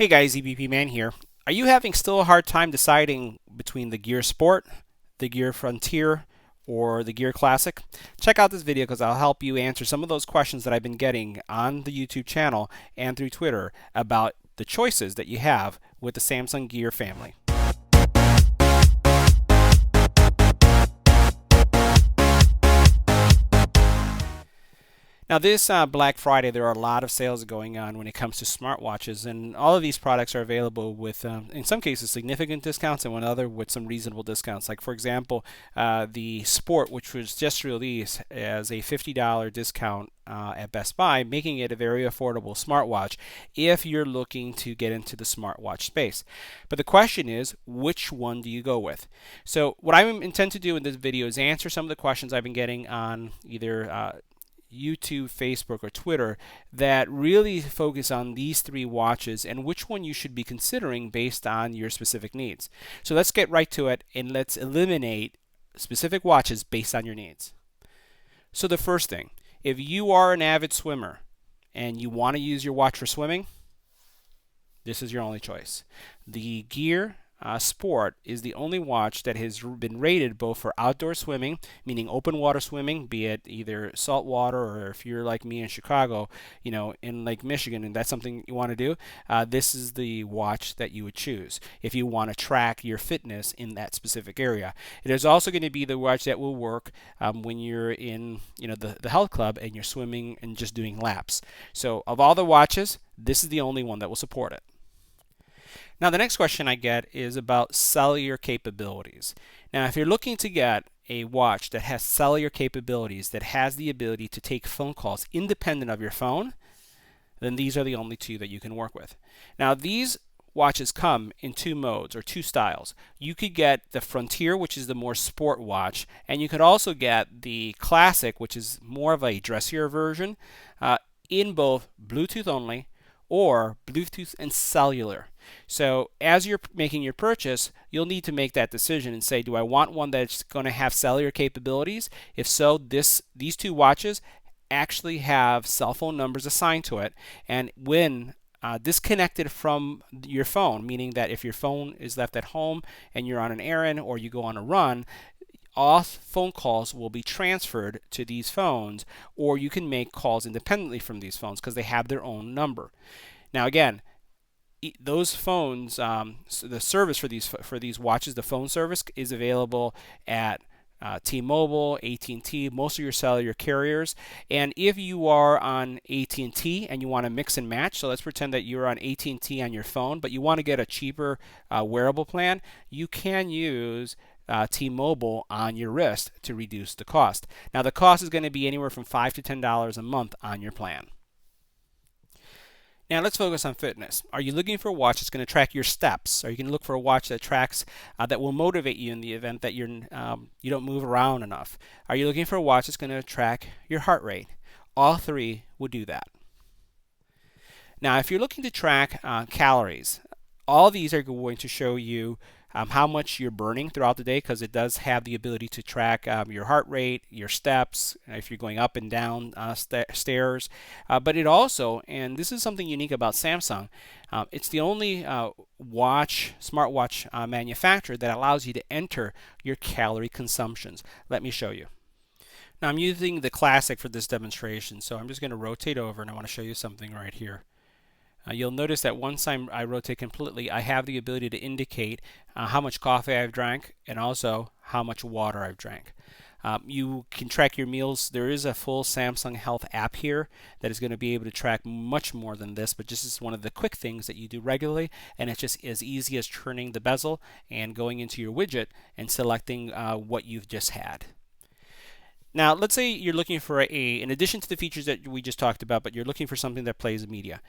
Hey guys, EBPMAN here. Are you having still a hard time deciding between the Gear Sport, the Gear Frontier, or the Gear Classic? Check out this video because I'll help you answer some of those questions that I've been getting on the YouTube channel and through Twitter about the choices that you have with the Samsung Gear family. Now, this Black Friday, there are a lot of sales going on when it comes to smartwatches, and all of these products are available with, in some cases, significant discounts, and one other with some reasonable discounts. Like, for example, the Sport, which was just released as a $50 discount at Best Buy, making it a very affordable smartwatch if you're looking to get into the smartwatch space. But the question is, which one do you go with? So, what I intend to do in this video is answer some of the questions I've been getting on either YouTube, Facebook, or Twitter that really focus on these three watches and which one you should be considering based on your specific needs. So let's get right to it and let's eliminate specific watches based on your needs. So the first thing, if you are an avid swimmer and you want to use your watch for swimming, this is your only choice. The Gear Sport is the only watch that has been rated both for outdoor swimming, meaning open water swimming, be it either salt water or if you're like me in Chicago, in Lake Michigan, and that's something you want to do, this is the watch that you would choose if you want to track your fitness in that specific area. It is also going to be the watch that will work when you're in the health club and you're swimming and just doing laps. So of all the watches, this is the only one that will support it. Now, the next question I get is about cellular capabilities. Now, if you're looking to get a watch that has cellular capabilities, that has the ability to take phone calls independent of your phone, then these are the only two that you can work with. Now, these watches come in two modes or two styles. You could get the Frontier, which is the more sport watch, and you could also get the Classic, which is more of a dressier version, in both Bluetooth only or Bluetooth and cellular. So as you're making your purchase, you'll need to make that decision and say, do I want one that's going to have cellular capabilities? If so, these two watches actually have cell phone numbers assigned to it, and when disconnected from your phone, meaning that if your phone is left at home and you're on an errand or you go on a run, all phone calls will be transferred to these phones, or you can make calls independently from these phones because they have their own number. Now again, those phones, so the service for these watches, the phone service is available at T-Mobile, AT&T, most of your cellular carriers. And if you are on AT&T and you want to mix and match, so let's pretend that you're on AT&T on your phone, but you want to get a cheaper wearable plan, you can use T-Mobile on your wrist to reduce the cost. Now the cost is going to be anywhere from $5 to $10 a month on your plan. Now let's focus on fitness. Are you looking for a watch that's going to track your steps? Are you going to look for a watch that tracks that will motivate you in the event that you don't move around enough? Are you looking for a watch that's going to track your heart rate? All three will do that. Now, if you're looking to track calories, all these are going to show you how much you're burning throughout the day, because it does have the ability to track your heart rate, your steps, if you're going up and down stairs. But it also, and this is something unique about Samsung, it's the only smartwatch manufacturer that allows you to enter your calorie consumptions. Let me show you. Now I'm using the Classic for this demonstration, so I'm just going to rotate over and I want to show you something right here. You'll notice that once I rotate completely, I have the ability to indicate how much coffee I've drank and also how much water I've drank. You can track your meals. There is a full Samsung Health app here that is going to be able to track much more than this, but this is one of the quick things that you do regularly, and it's just as easy as turning the bezel and going into your widget and selecting what you've just had. Now, let's say you're looking for in addition to the features that we just talked about, but you're looking for something that plays media.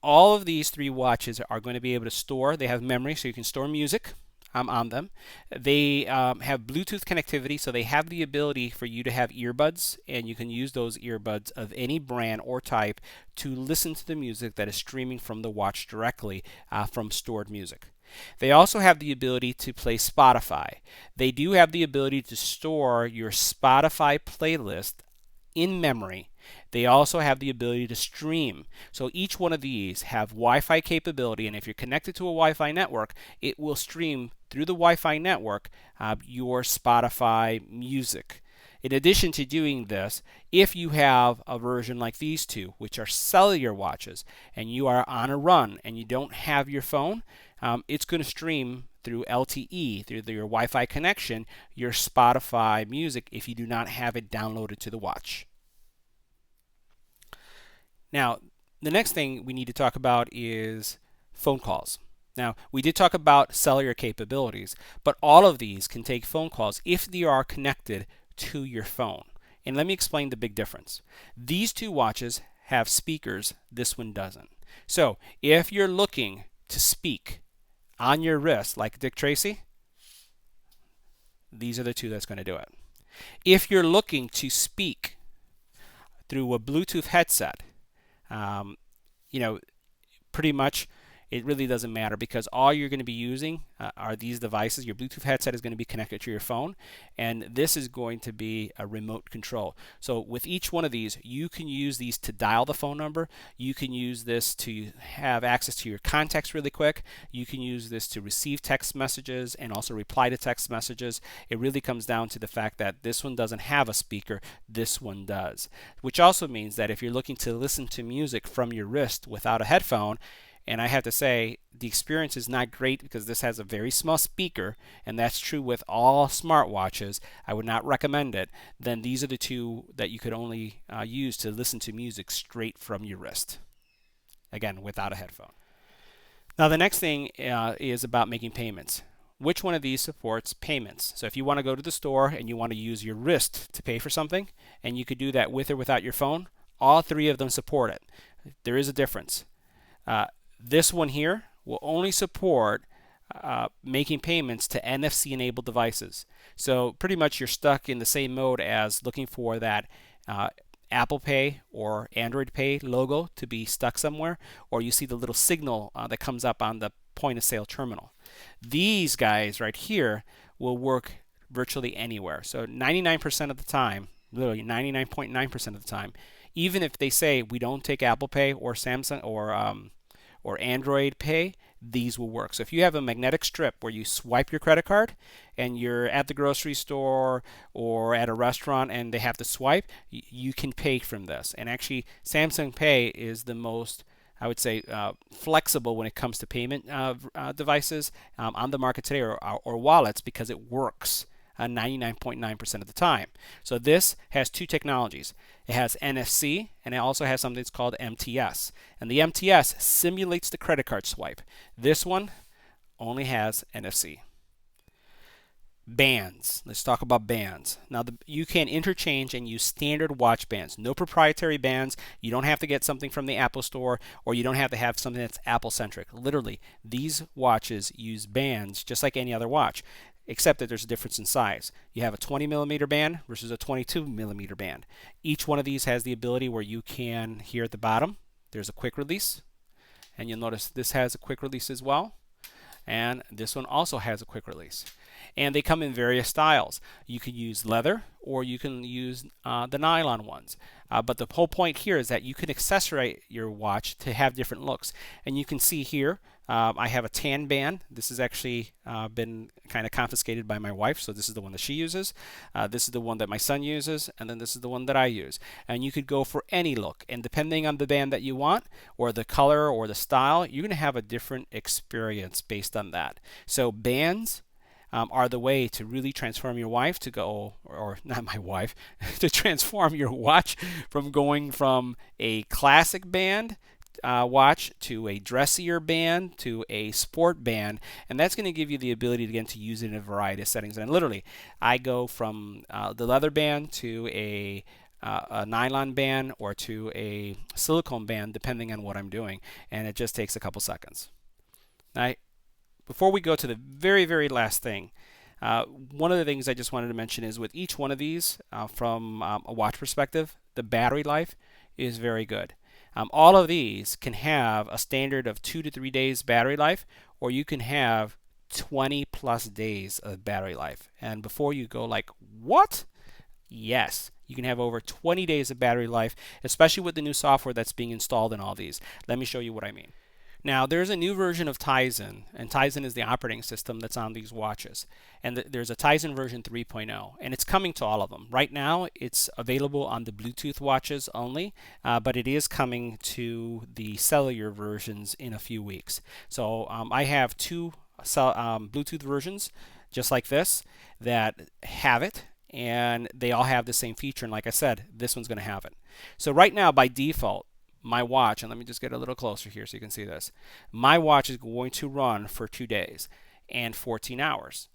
All of these three watches are going to be able to store. They have memory, so you can store music on them. They have Bluetooth connectivity, so they have the ability for you to have earbuds, and you can use those earbuds of any brand or type to listen to the music that is streaming from the watch directly from stored music. They also have the ability to play Spotify. They do have the ability to store your Spotify playlist in memory. They also have the ability to stream. So each one of these have Wi-Fi capability, and if you're connected to a Wi-Fi network, it will stream through the Wi-Fi network your Spotify music. In addition to doing this, if you have a version like these two, which are cellular watches, and you are on a run and you don't have your phone, it's going to stream through LTE, through your Wi-Fi connection, your Spotify music if you do not have it downloaded to the watch. Now, the next thing we need to talk about is phone calls. Now, we did talk about cellular capabilities, but all of these can take phone calls if they are connected to your phone. And let me explain the big difference. These two watches have speakers, this one doesn't. So, if you're looking to speak on your wrist like Dick Tracy, these are the two that's going to do it. If you're looking to speak through a Bluetooth headset, pretty much it really doesn't matter, because all you're going to be using are these devices. Your Bluetooth headset is going to be connected to your phone, and this is going to be a remote control. So with each one of these, you can use these to dial the phone number. You can use this to have access to your contacts really quick. You can use this to receive text messages and also reply to text messages. It really comes down to the fact that this one doesn't have a speaker, this one does. Which also means that if you're looking to listen to music from your wrist without a headphone, and I have to say, the experience is not great because this has a very small speaker, and that's true with all smartwatches. I would not recommend it. Then these are the two that you could only use to listen to music straight from your wrist. Again, without a headphone. Now the next thing is about making payments. Which one of these supports payments? So if you want to go to the store and you want to use your wrist to pay for something, and you could do that with or without your phone, all three of them support it. There is a difference. This one here will only support making payments to NFC-enabled devices. So pretty much you're stuck in the same mode as looking for that Apple Pay or Android Pay logo to be stuck somewhere, or you see the little signal that comes up on the point-of-sale terminal. These guys right here will work virtually anywhere. So 99% of the time, literally 99.9% of the time, even if they say we don't take Apple Pay or Samsung or Android Pay, these will work. So if you have a magnetic strip where you swipe your credit card and you're at the grocery store or at a restaurant and they have to swipe, you can pay from this. And actually, Samsung Pay is the most, I would say, flexible when it comes to payment devices on the market today, or wallets, because it works 99.9% of the time. So this has two technologies. It has NFC, and it also has something that's called MTS. And the MTS simulates the credit card swipe. This one only has NFC. Bands. Let's talk about bands. Now, you can interchange and use standard watch bands. No proprietary bands. You don't have to get something from the Apple Store, or you don't have to have something that's Apple-centric. Literally, these watches use bands just like any other watch, except that there's a difference in size. You have a 20 millimeter band versus a 22 millimeter band. Each one of these has the ability where you can, here at the bottom, there's a quick release. And you'll notice this has a quick release as well. And this one also has a quick release. And they come in various styles. You can use leather, or you can use the nylon ones. But the whole point here is that you can accessorize your watch to have different looks. And you can see here, I have a tan band. This has actually been kind of confiscated by my wife, so this is the one that she uses. This is the one that my son uses, and then this is the one that I use. And you could go for any look, and depending on the band that you want, or the color, or the style, you're going to have a different experience based on that. So bands are the way to really transform your wife to go, or not my wife, to transform your watch from going from a classic band watch to a dressier band to a sport band, and that's going to give you the ability again to use it in a variety of settings. And literally, I go from the leather band to a nylon band or to a silicone band depending on what I'm doing, and it just takes a couple seconds. Now, before we go to the very, very last thing, one of the things I just wanted to mention is with each one of these, from a watch perspective, the battery life is very good. All of these can have a standard of 2 to 3 days battery life, or you can have 20 plus days of battery life. And before you go like, what? Yes, You can have over 20 days of battery life, especially with the new software that's being installed in all these. Let me show you what I mean. Now, there's a new version of Tizen, and Tizen is the operating system that's on these watches. And there's a Tizen version 3.0, and it's coming to all of them. Right now, it's available on the Bluetooth watches only, but it is coming to the cellular versions in a few weeks. So I have two Bluetooth versions, just like this, that have it, and they all have the same feature. And like I said, this one's going to have it. So right now, by default, my watch, and let me just get a little closer here so you can see this. My watch is going to run for 2 days and 14 hours.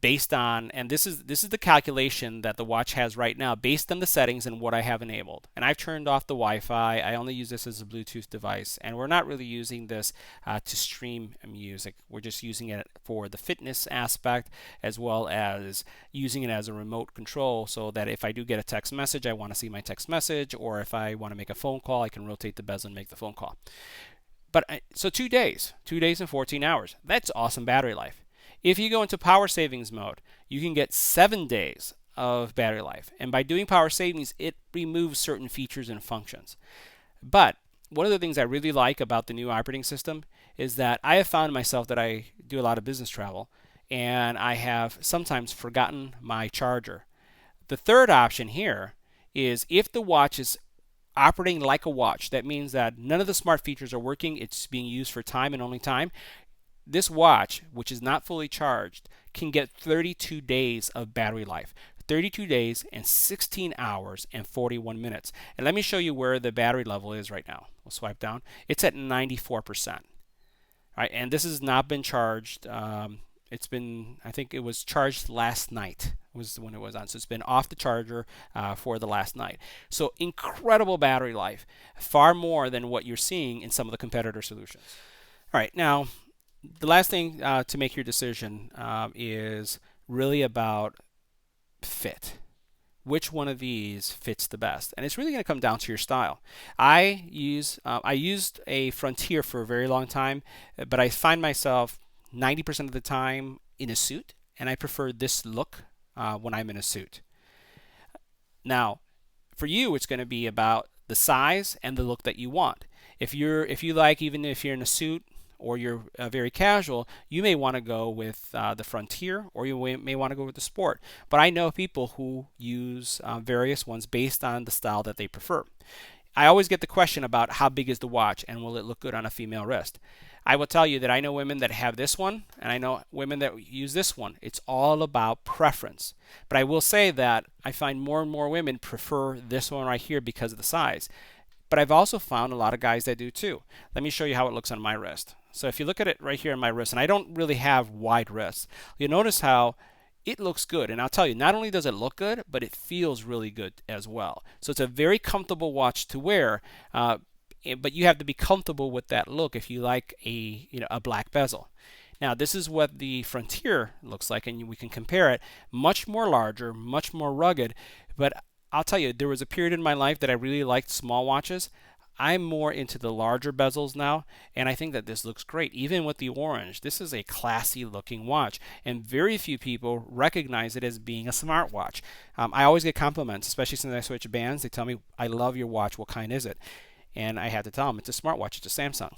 Based on, and this is the calculation that the watch has right now based on the settings and what I have enabled. And I've turned off the Wi-Fi. I only use this as a Bluetooth device, and we're not really using this to stream music. We're just using it for the fitness aspect, as well as using it as a remote control, so that if I do get a text message, I want to see my text message, or if I want to make a phone call, I can rotate the bezel and make the phone call. But so 2 days and 14 hours. That's awesome battery life. If you go into power savings mode, you can get 7 days of battery life. And by doing power savings, it removes certain features and functions. But one of the things I really like about the new operating system is that I have found myself that I do a lot of business travel, and I have sometimes forgotten my charger. The third option here is if the watch is operating like a watch, that means that none of the smart features are working, it's being used for time and only time. This watch, which is not fully charged, can get 32 days of battery life. 32 days and 16 hours and 41 minutes. And let me show you where the battery level is right now. We'll swipe down. It's at 94%. Right, and this has not been charged. It's been, I think it was charged last night was when it was on. So it's been off the charger for the last night. So incredible battery life, far more than what you're seeing in some of the competitor solutions. All right, now, the last thing to make your decision is really about fit. Which one of these fits the best? And it's really going to come down to your style. I used a Frontier for a very long time, but I find myself 90% of the time in a suit, and I prefer this look when I'm in a suit. Now, for you, it's going to be about the size and the look that you want. If you like, even if you're in a suit, or you're very casual, you may want to go with the Frontier, or you may want to go with the Sport. But I know people who use various ones based on the style that they prefer. I always get the question about how big is the watch and will it look good on a female wrist. I will tell you that I know women that have this one, and I know women that use this one. It's all about preference. But I will say that I find more and more women prefer this one right here because of the size. But I've also found a lot of guys that do too. Let me show you how it looks on my wrist. So if you look at it right here on my wrist, and I don't really have wide wrists, you'll notice how it looks good. And I'll tell you, not only does it look good, but it feels really good as well. So it's a very comfortable watch to wear, but you have to be comfortable with that look if you like a black bezel. Now this is what the Frontier looks like, and we can compare it. Much more larger, much more rugged, but I'll tell you, there was a period in my life that I really liked small watches. I'm more into the larger bezels now, and I think that this looks great. Even with the orange, this is a classy looking watch, and very few people recognize it as being a smartwatch. I always get compliments, especially since I switch bands. They tell me, I love your watch, what kind is it? And I had to tell them, it's a smartwatch, it's a Samsung.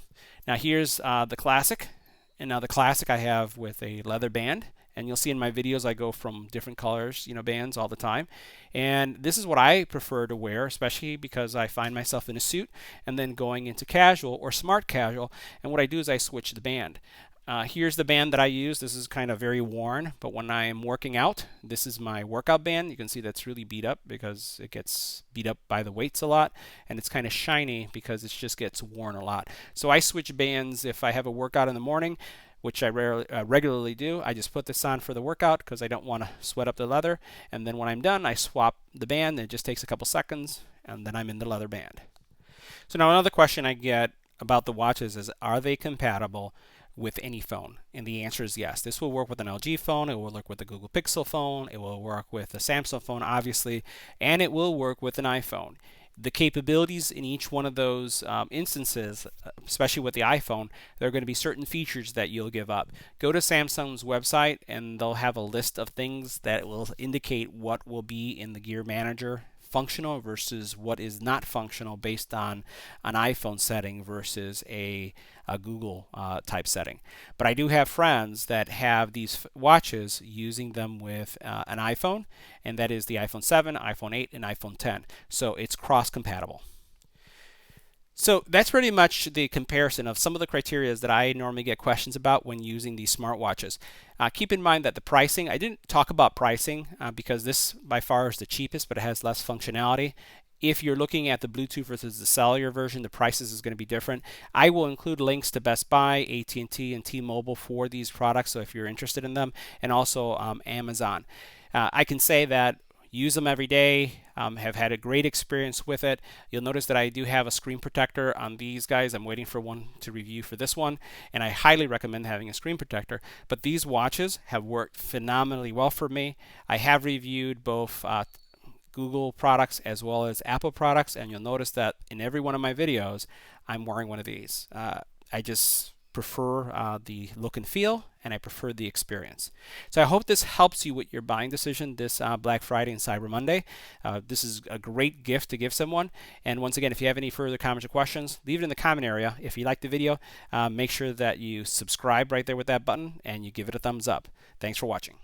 Now here's the Classic, and now the Classic I have with a leather band. And you'll see in my videos I go from different colors, bands all the time. And this is what I prefer to wear, especially because I find myself in a suit and then going into casual or smart casual. And what I do is I switch the band. Here's the band that I use. This is kind of very worn, but when I am working out, this is my workout band. You can see that's really beat up because it gets beat up by the weights a lot, and it's kind of shiny because it just gets worn a lot. So I switch bands if I have a workout in the morning, which I regularly do. I just put this on for the workout because I don't want to sweat up the leather. And then when I'm done, I swap the band. It just takes a couple seconds, and then I'm in the leather band. So now another question I get about the watches is, are they compatible with any phone? And the answer is yes. This will work with an LG phone. It will work with a Google Pixel phone. It will work with a Samsung phone, obviously. And it will work with an iPhone. The capabilities in each one of those instances, especially with the iPhone, there are going to be certain features that you'll give up. Go to Samsung's website and they'll have a list of things that will indicate what will be in the Gear Manager functional versus what is not functional based on an iPhone setting versus a Google type setting. But I do have friends that have these watches using them with an iPhone, and that is the iPhone 7, iPhone 8, and iPhone 10. So it's cross compatible. So that's pretty much the comparison of some of the criteria that I normally get questions about when using these smartwatches. Keep in mind that the pricing, I didn't talk about pricing because this by far is the cheapest, but it has less functionality. If you're looking at the Bluetooth versus the cellular version, the prices is going to be different. I will include links to Best Buy, AT&T, and T-Mobile for these products, so if you're interested in them, and also Amazon. I can say that use them every day, have had a great experience with it. You'll notice that I do have a screen protector on these guys. I'm waiting for one to review for this one, and I highly recommend having a screen protector. But these watches have worked phenomenally well for me. I have reviewed both Google products as well as Apple products, and you'll notice that in every one of my videos I'm wearing one of these. I just prefer the look and feel, and I prefer the experience. So I hope this helps you with your buying decision this Black Friday and Cyber Monday. This is a great gift to give someone. And once again, if you have any further comments or questions, leave it in the comment area. If you like the video, make sure that you subscribe right there with that button and you give it a thumbs up. Thanks for watching.